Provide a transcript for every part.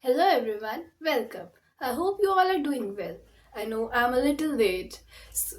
Hello everyone, welcome. I hope you all are doing well. I know I'm a little late.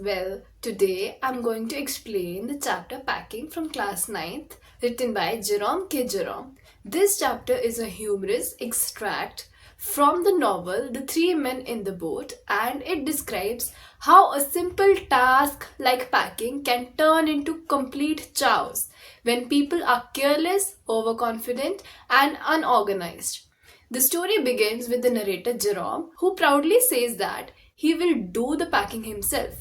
Well, today I'm going to explain the chapter Packing from class ninth, written by Jerome K. Jerome. This chapter is a humorous extract from the novel The Three Men in the Boat, and it describes how a simple task like packing can turn into complete chaos when people are careless, overconfident, and unorganized. The story begins with the narrator Jerome, who proudly says that he will do the packing himself.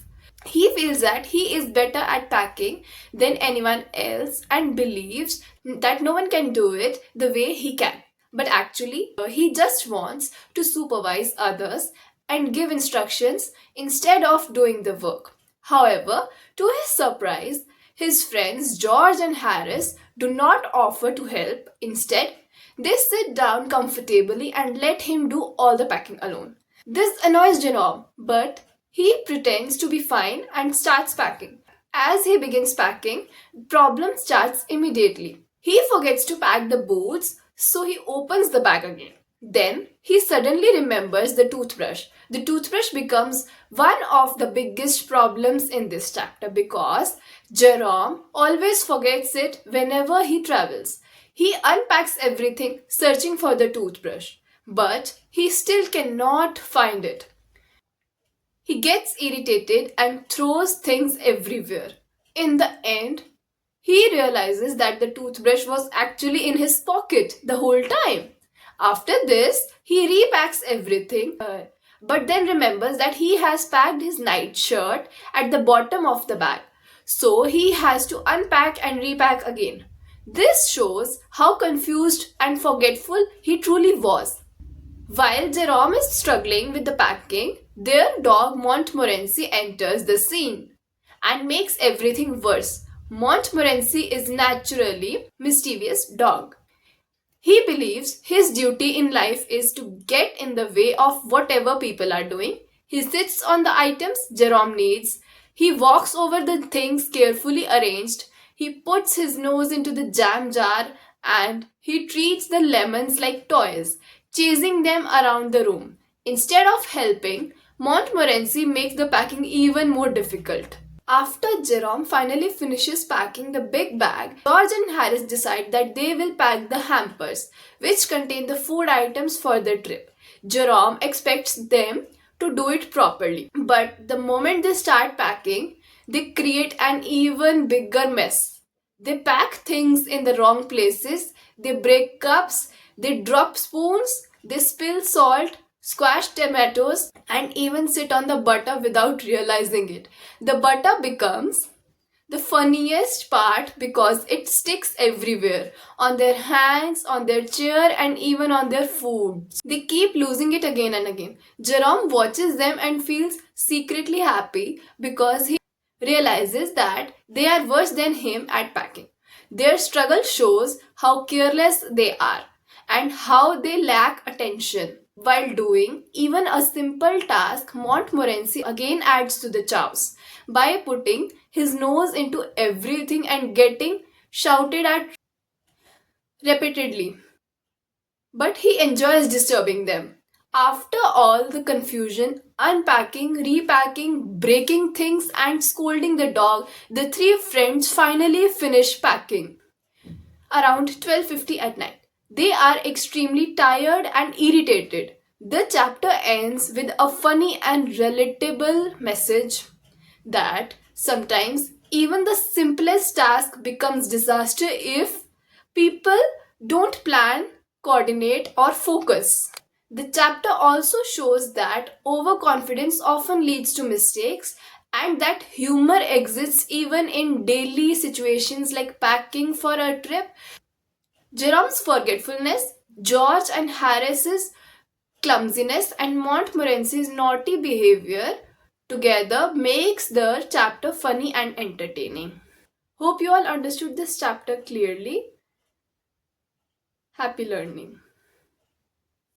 He feels that he is better at packing than anyone else and believes that no one can do it the way he can. But actually, he just wants to supervise others and give instructions instead of doing the work. However, to his surprise, his friends George and Harris do not offer to help. Instead, they sit down comfortably and let him do all the packing alone. This annoys Jerome, but he pretends to be fine and starts packing. As he begins packing, problem starts immediately. He forgets to pack the boots, so he opens the bag again. Then he suddenly remembers the toothbrush. The toothbrush becomes one of the biggest problems in this chapter because Jerome always forgets it whenever he travels. He unpacks everything searching for the toothbrush, but he still cannot find it. He gets irritated and throws things everywhere. In the end, he realizes that the toothbrush was actually in his pocket the whole time. After this, he repacks everything, but then remembers that he has packed his night shirt at the bottom of the bag. So he has to unpack and repack again. This shows how confused and forgetful he truly was. While Jerome is struggling with the packing, their dog Montmorency enters the scene and makes everything worse. Montmorency is naturally mischievous dog. He believes his duty in life is to get in the way of whatever people are doing. He sits on the items Jerome needs. He walks over the things carefully arranged. He puts his nose into the jam jar and he treats the lemons like toys, chasing them around the room. Instead of helping, Montmorency makes the packing even more difficult. After Jerome finally finishes packing the big bag, George and Harris decide that they will pack the hampers, which contain the food items for the trip. Jerome expects them to do it properly, but the moment they start packing, they create an even bigger mess. They pack things in the wrong places, they break cups, they drop spoons, they spill salt, squash tomatoes, and even sit on the butter without realizing it. The butter becomes the funniest part because it sticks everywhere on their hands, on their chair, and even on their food. They keep losing it again and again. Jerome watches them and feels secretly happy because he realizes that they are worse than him at packing. Their struggle shows how careless they are and how they lack attention. While doing even a simple task, Montmorency again adds to the chaos by putting his nose into everything and getting shouted at repeatedly. But he enjoys disturbing them. After all the confusion, unpacking, repacking, breaking things, and scolding the dog, the three friends finally finish packing around 12:50 at night. They are extremely tired and irritated. The chapter ends with a funny and relatable message that sometimes even the simplest task becomes disaster if people don't plan, coordinate, or focus. The chapter also shows that overconfidence often leads to mistakes and that humor exists even in daily situations like packing for a trip. Jerome's forgetfulness, George and Harris's clumsiness, and Montmorency's naughty behavior together makes the chapter funny and entertaining. Hope you all understood this chapter clearly. Happy learning.